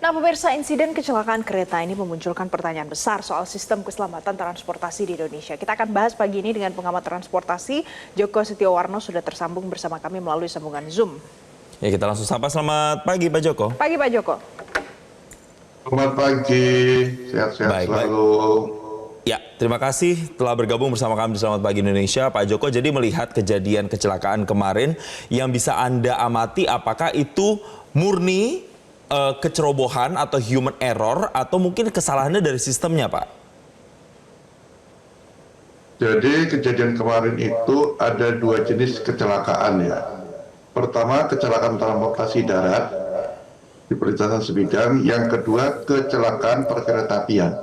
Nah, pemirsa, insiden kecelakaan kereta ini memunculkan pertanyaan besar soal sistem keselamatan transportasi di Indonesia. Kita akan bahas pagi ini dengan pengamat transportasi, Joko Setiawarno sudah tersambung bersama kami melalui sambungan Zoom. Ya, kita langsung sapa. Selamat pagi, Pak Joko. Pagi, Pak Joko. Selamat pagi, sehat-sehat selalu. Ya, terima kasih telah bergabung bersama kami di Selamat Pagi Indonesia, Pak Joko. Jadi melihat kejadian kecelakaan kemarin, yang bisa Anda amati apakah itu murni kecerobohan atau human error atau mungkin kesalahannya dari sistemnya, Pak? Jadi kejadian kemarin itu ada dua jenis kecelakaan ya. Pertama kecelakaan transportasi darat di perlintasan sebidang, yang kedua kecelakaan perkeretaapian.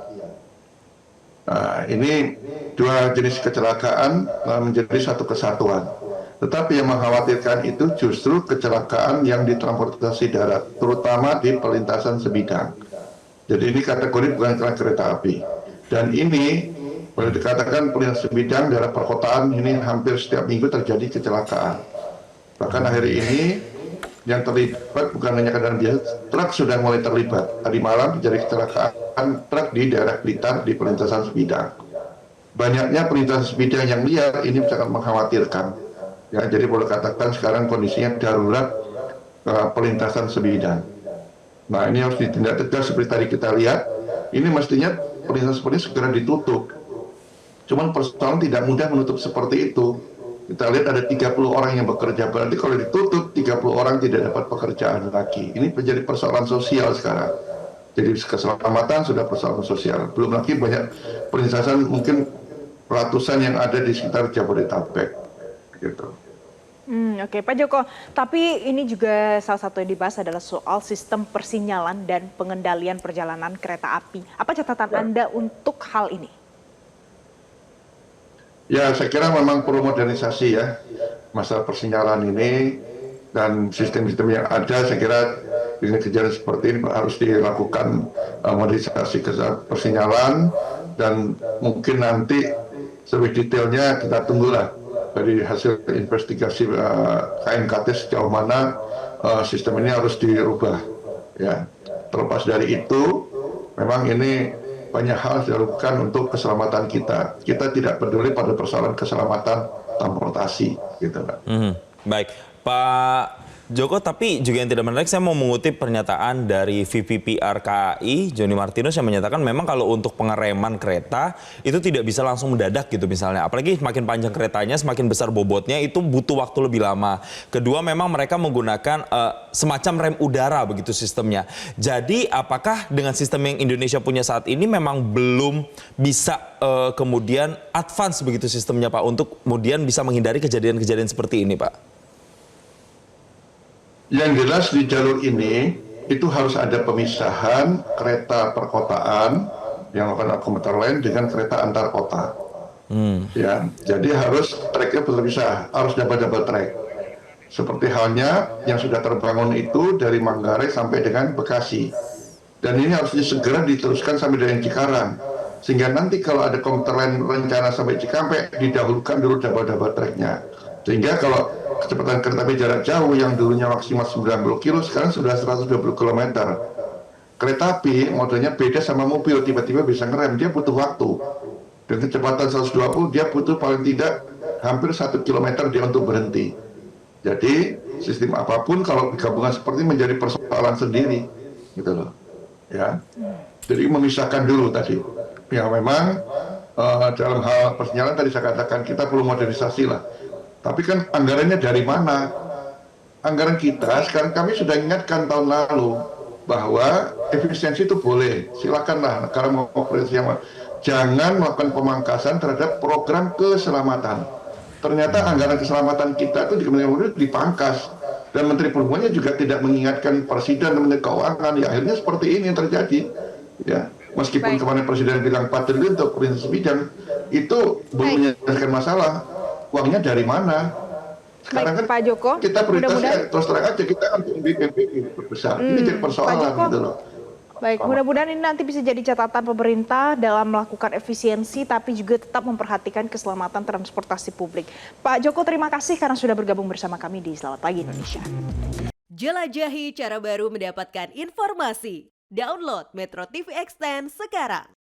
Nah, ini dua jenis kecelakaan menjadi satu kesatuan. Tetapi yang mengkhawatirkan itu justru kecelakaan yang di transportasi darat, terutama di perlintasan sebidang. Jadi ini kategori bukan kereta api. Dan ini boleh dikatakan perlintasan sebidang daerah perkotaan ini hampir setiap minggu terjadi kecelakaan. Bahkan akhir ini yang terlibat bukan hanya kendaraan biasa, truk sudah mulai terlibat. Tadi malam terjadi kecelakaan truk di daerah Blitar di perlintasan sebidang. Banyaknya perlintasan sebidang yang liar ini sangat mengkhawatirkan. Ya, jadi boleh katakan sekarang kondisinya darurat perlintasan sebidang. Nah, ini harus ditindak tegas seperti tadi kita lihat. Ini mestinya perlintasan seperti ini segera ditutup. Cuman persoalan tidak mudah menutup seperti itu. Kita lihat ada 30 orang yang bekerja, berarti kalau ditutup 30 orang tidak dapat pekerjaan lagi. Ini menjadi persoalan sosial sekarang. Jadi keselamatan sudah persoalan sosial. Belum lagi banyak perlintasan mungkin ratusan yang ada di sekitar Jabodetabek. Gitu. Oke, Pak Joko. Tapi ini juga salah satu yang dibahas adalah soal sistem persinyalan dan pengendalian perjalanan kereta api. Apa catatan Anda untuk hal ini? Ya, saya kira memang perlu modernisasi ya masalah persinyalan ini, dan sistem-sistem yang ada. Saya kira dengan kejadian seperti ini harus dilakukan modernisasi persinyalan, dan mungkin nanti lebih detailnya kita tunggulah dari hasil investigasi KNKT sejauh mana sistem ini harus dirubah. Ya, terlepas dari itu, memang ini banyak hal dilakukan untuk keselamatan kita. Kita tidak peduli pada persoalan keselamatan transportasi, gitu, Pak. Baik, Pak Joko, tapi juga yang tidak menarik, saya mau mengutip pernyataan dari VPPR KAI, Joni Martinus, yang menyatakan memang kalau untuk pengereman kereta itu tidak bisa langsung mendadak gitu misalnya. Apalagi semakin panjang keretanya, semakin besar bobotnya, itu butuh waktu lebih lama. Kedua, memang mereka menggunakan semacam rem udara begitu sistemnya. Jadi apakah dengan sistem yang Indonesia punya saat ini memang belum bisa kemudian advance begitu sistemnya, Pak, untuk kemudian bisa menghindari kejadian-kejadian seperti ini, Pak? Yang jelas di jalur ini itu harus ada pemisahan kereta perkotaan yang melakukan komuter lain dengan kereta antar kota. Ya, jadi harus tracknya berpisah, harus double track. Seperti halnya yang sudah terbangun itu dari Manggarai sampai dengan Bekasi. Dan ini harus segera diteruskan sampai dengan Cikarang. Sehingga nanti kalau ada komuter lain rencana sampai Cikampek, didahulukan dulu double tracknya. Sehingga kalau kecepatan kereta api jarak jauh yang dulunya maksimal 90 km, sekarang sudah 120 km. Kereta api modelnya beda sama mobil, tiba-tiba bisa ngerem, dia butuh waktu. Dengan kecepatan 120, dia butuh paling tidak hampir 1 km dia untuk berhenti. Jadi sistem apapun kalau gabungan seperti ini menjadi persoalan sendiri, gitu loh. Ya, jadi memisahkan dulu tadi. Ya memang dalam hal persinyalan tadi saya katakan kita perlu modernisasi lah. Tapi kan anggarannya dari mana? Anggaran kita, sekarang kami sudah ingatkan tahun lalu bahwa efisiensi itu boleh, silakanlah negara mau operasi yang jangan melakukan pemangkasan terhadap program keselamatan. Ternyata anggaran keselamatan kita itu di Kementerian Perhubungan dipangkas, dan Menteri Perhubungannya juga tidak mengingatkan Presiden dan Menteri Keuangan. Ya, akhirnya seperti ini yang terjadi. Ya, meskipun kemarin Presiden bilang 4 triliun untuk perlintasan sebidang, itu belum menyelesaikan masalah. Uangnya dari mana? Sekarang kan Pak Joko, kita prioritasnya terus terang aja, kita kan BPNPB berbesar. Ini jadi persoalan gitu loh. Baik, mudah-mudahan ini nanti bisa jadi catatan pemerintah dalam melakukan efisiensi, tapi juga tetap memperhatikan keselamatan transportasi publik. Pak Joko, terima kasih karena sudah bergabung bersama kami di Selamat Pagi Indonesia. Jelajahi cara baru mendapatkan informasi. Download Metro TV Extend sekarang.